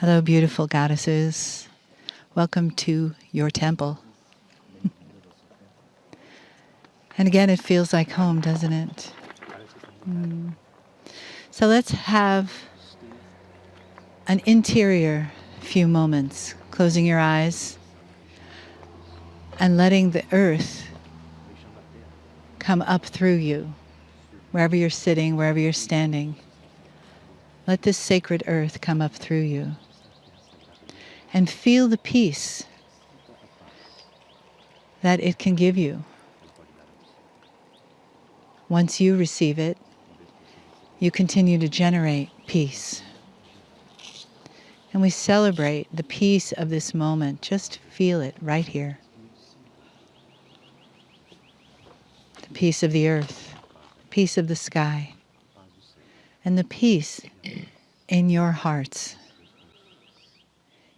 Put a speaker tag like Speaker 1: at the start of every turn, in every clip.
Speaker 1: Hello, beautiful goddesses. Welcome to your temple. And again, it feels like home, doesn't it? So let's have an interior few moments, closing your eyes and letting the earth come up through you, wherever you're sitting, wherever you're standing. Let this sacred earth come up through you. And feel the peace that it can give you. Once you receive it, you continue to generate peace. And we celebrate the peace of this moment. Just feel it right here. The peace of the earth, the peace of the sky, and the peace in your hearts.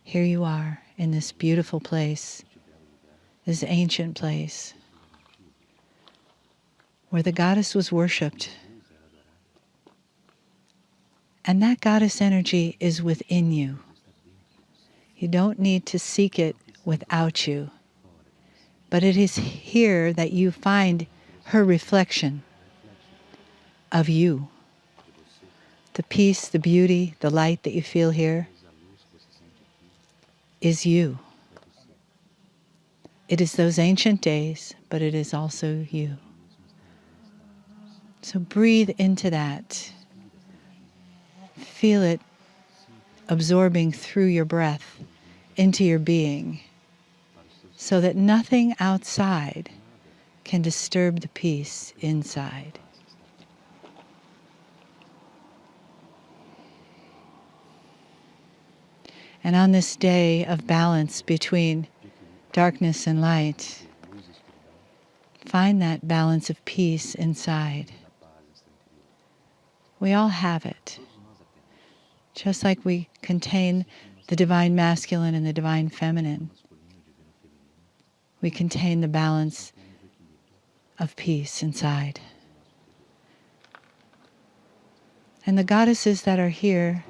Speaker 1: Here you are in this beautiful place, this ancient place, where the goddess was worshipped. And that goddess energy is within you. You don't need to seek it without you. But it is here that you find her reflection of you. The peace, the beauty, the light that you feel here is you. It is those ancient days, but it is also you. So breathe into that. Feel it absorbing through your breath into your being, so that nothing outside can disturb the peace inside. And on this day of balance between darkness and light, find that balance of peace inside. We all have it. Just like we contain the divine masculine and the divine feminine, we contain the balance of peace inside. And the goddesses that are here,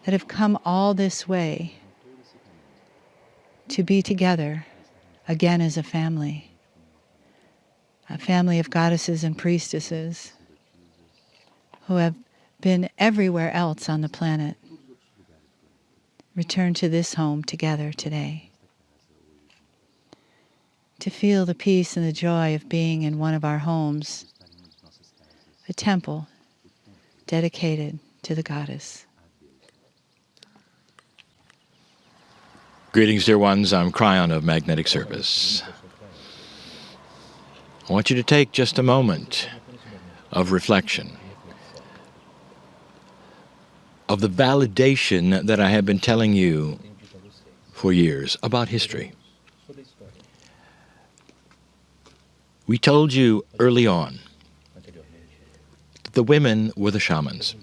Speaker 1: that have come all this way to be together again as a family of goddesses and priestesses who have been everywhere else on the planet, return to this home together today, to feel the peace and the joy of being in one of our homes, a temple dedicated to the goddess.
Speaker 2: Greetings, dear ones. I'm Cryon of Magnetic Service. I want you to take just a moment of reflection, of the validation that I have been telling you for years about history. We told you early on that the women were the shamans,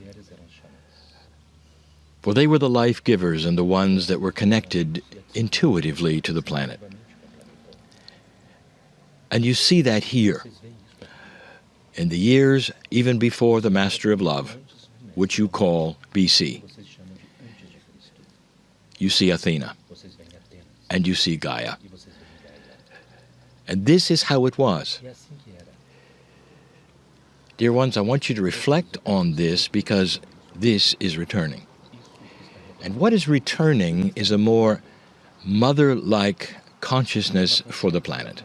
Speaker 2: for they were the life givers and the ones that were connected intuitively to the planet. And you see that here, in the years even before the Master of Love, which you call BC. You see Athena, and you see Gaia. And this is how it was. Dear ones, I want you to reflect on this, because this is returning. And what is returning is a more mother-like consciousness for the planet.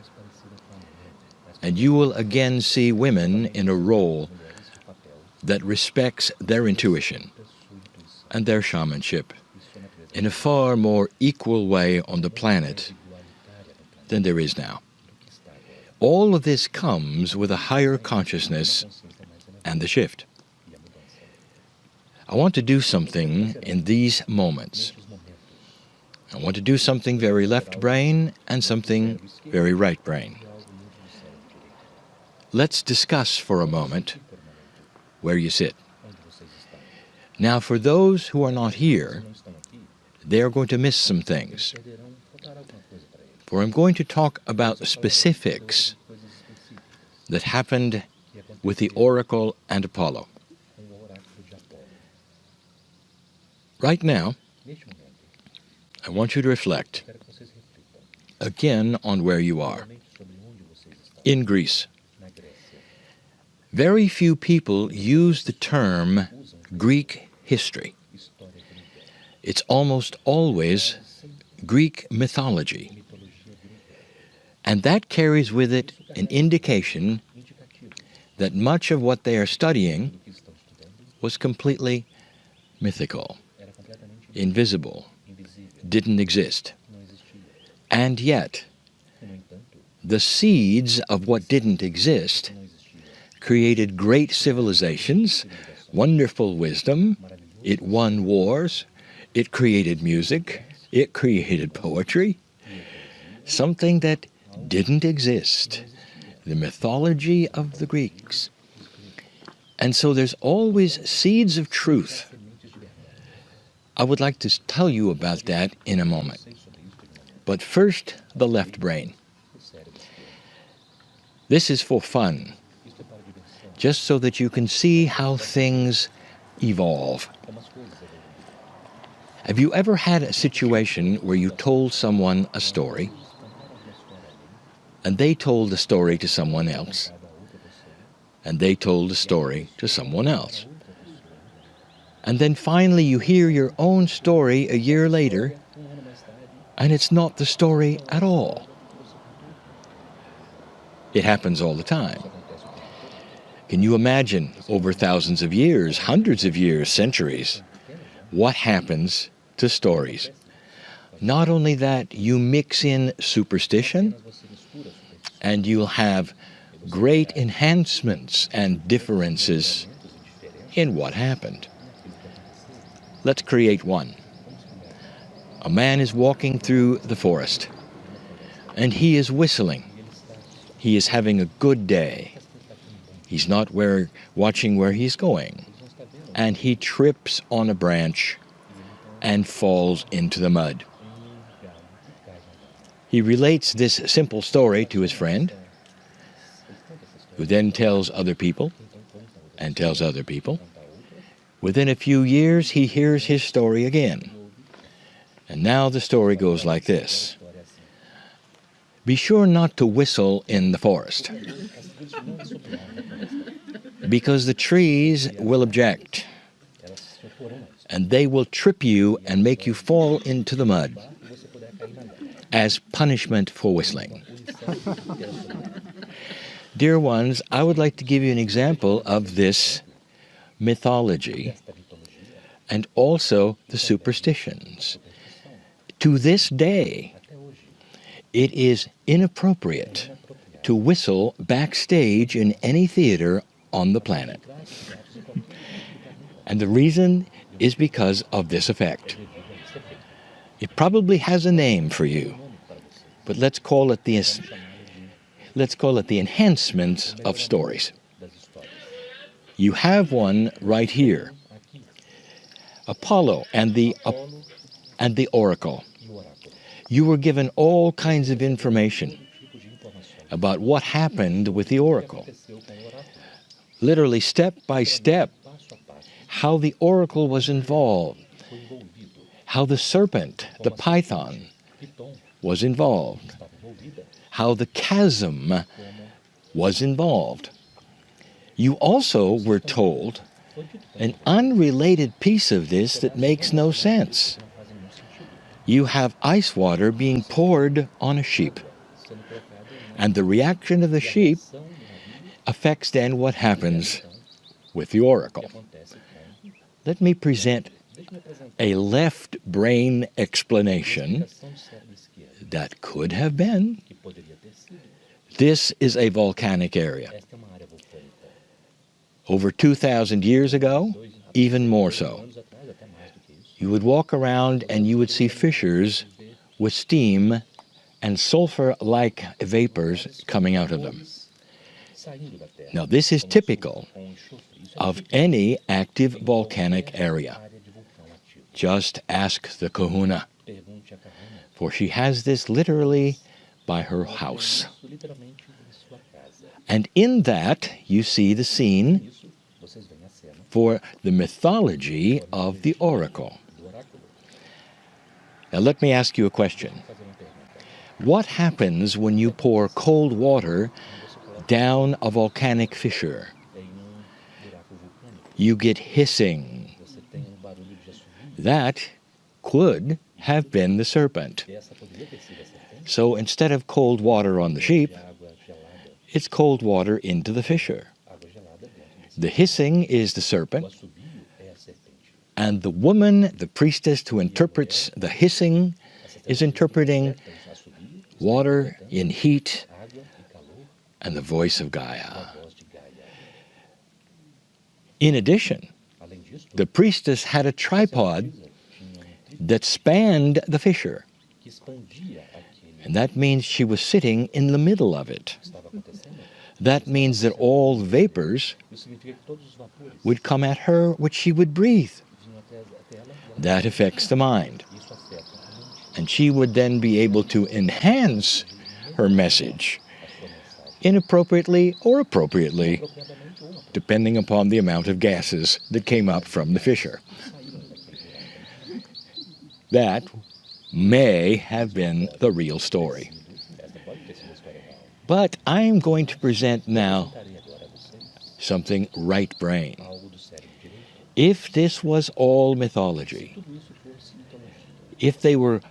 Speaker 2: And you will again see women in a role that respects their intuition and their shamanship in a far more equal way on the planet than there is now. All of this comes with a higher consciousness and the shift. I want to do something in these moments. I want to do something very left brain and something very right brain. Let's discuss for a moment where you sit. Now, for those who are not here, they are going to miss some things. For I'm going to talk about specifics that happened with the Oracle and Apollo. Right now, I want you to reflect again on where you are. In Greece, very few people use the term Greek history. It's almost always Greek mythology. And that carries with it an indication that much of what they are studying was completely mythical, invisible, didn't exist. And yet, the seeds of what didn't exist created great civilizations, wonderful wisdom, it won wars, it created music, it created poetry, something that didn't exist, the mythology of the Greeks. And so there's always seeds of truth. I would like to tell you about that in a moment. But first, the left brain. This is for fun, just so that you can see how things evolve. Have you ever had a situation where you told someone a story, and they told the story to someone else, and they told the story to someone else, and then finally you hear your own story a year later, and it's not the story at all? It happens all the time. Can you imagine, over thousands of years, hundreds of years, centuries, what happens to stories? Not only that, you mix in superstition, and you'll have great enhancements and differences in what happened. Let's create one. A man is walking through the forest, and he is whistling. He is having a good day. He's not watching where he's going. And he trips on a branch and falls into the mud. He relates this simple story to his friend, who then tells other people and tells other people. Within a few years, he hears his story again. And now the story goes like this. Be sure not to whistle in the forest, because the trees will object, and they will trip you and make you fall into the mud as punishment for whistling. Dear ones, I would like to give you an example of this mythology and also the superstitions. To this day, it is inappropriate to whistle backstage in any theater on the planet. And the reason is because of this effect. It probably has a name for you, but let's call it the enhancements of stories. You have one right here. Apollo and the oracle. You were given all kinds of information about what happened with the oracle. Literally step by step, how the oracle was involved, how the serpent, the python, was involved, how the chasm was involved. You also were told an unrelated piece of this that makes no sense. You have ice water being poured on a sheep, and the reaction of the sheep affects then what happens with the oracle. Let me present a left brain explanation that could have been. This is a volcanic area. Over 2,000 years ago, even more so. You would walk around and you would see fissures with steam and sulfur-like vapors coming out of them. Now, this is typical of any active volcanic area. Just ask the kahuna, for she has this literally by her house. And in that, you see the scene for the mythology of the oracle. Now let me ask you a question. What happens when you pour cold water down a volcanic fissure? You get hissing. That could have been the serpent. So instead of cold water on the sheep, it's cold water into the fissure. The hissing is the serpent, and the woman, the priestess who interprets the hissing, is interpreting water in heat and the voice of Gaia. In addition, the priestess had a tripod that spanned the fissure, and that means she was sitting in the middle of it. That means that all vapors would come at her, which she would breathe. That affects the mind. And she would then be able to enhance her message, inappropriately or appropriately, depending upon the amount of gases that came up from the fissure. That may have been the real story. But I'm going to present now something right brain. If this was all mythology, if they were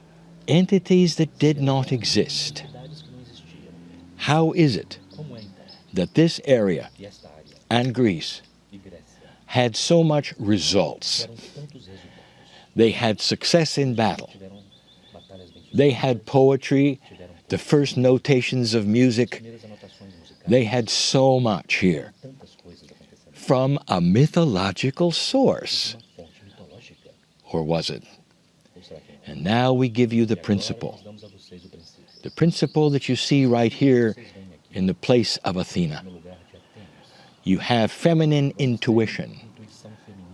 Speaker 2: entities that did not exist, how is it that this area and Greece had so much results? They had success in battle. They had poetry, the first notations of music. They had so much here from a mythological source. Or was it? And now we give you the principle. The principle that you see right here in the place of Athena. You have feminine intuition,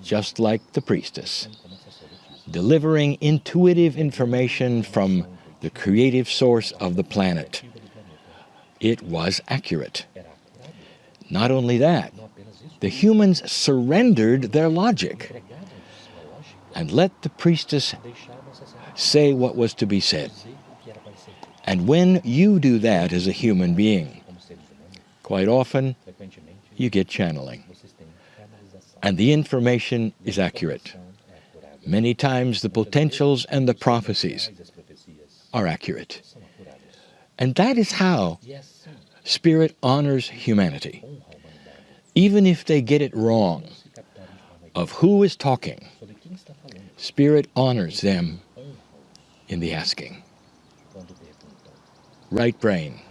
Speaker 2: just like the priestess, delivering intuitive information from the creative source of the planet. It was accurate. Not only that, the humans surrendered their logic and let the priestess say what was to be said. And when you do that as a human being, quite often you get channeling. And the information is accurate. Many times the potentials and the prophecies are accurate. And that is how Spirit honors humanity. Even if they get it wrong of who is talking, Spirit honors them in the asking. Right brain.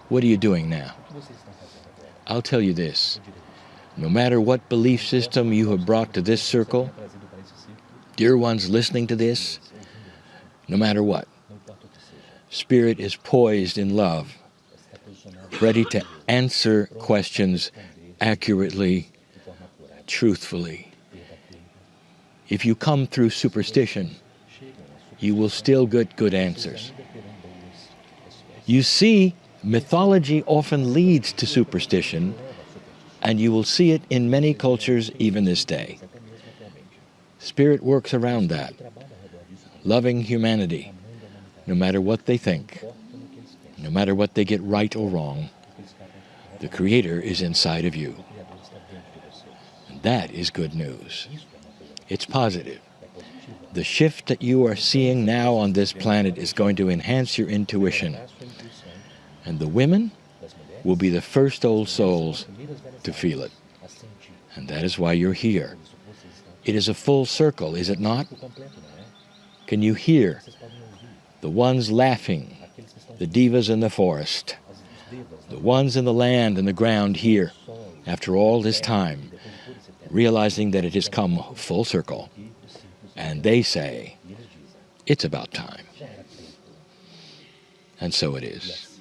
Speaker 2: What are you doing now? I'll tell you this. No matter what belief system you have brought to this circle, dear ones listening to this, no matter what, Spirit is poised in love, ready to answer questions accurately, truthfully. If you come through superstition, you will still get good answers. You see, mythology often leads to superstition, and you will see it in many cultures even this day. Spirit works around that, loving humanity, no matter what they think, no matter what they get right or wrong. The Creator is inside of you. And that is good news. It's positive. The shift that you are seeing now on this planet is going to enhance your intuition. And the women will be the first old souls to feel it. And that is why you're here. It is a full circle, is it not? Can you hear the ones laughing, the divas in the forest, the ones in the land and the ground here, after all this time, realizing that it has come full circle, and they say, it's about time. And so it is.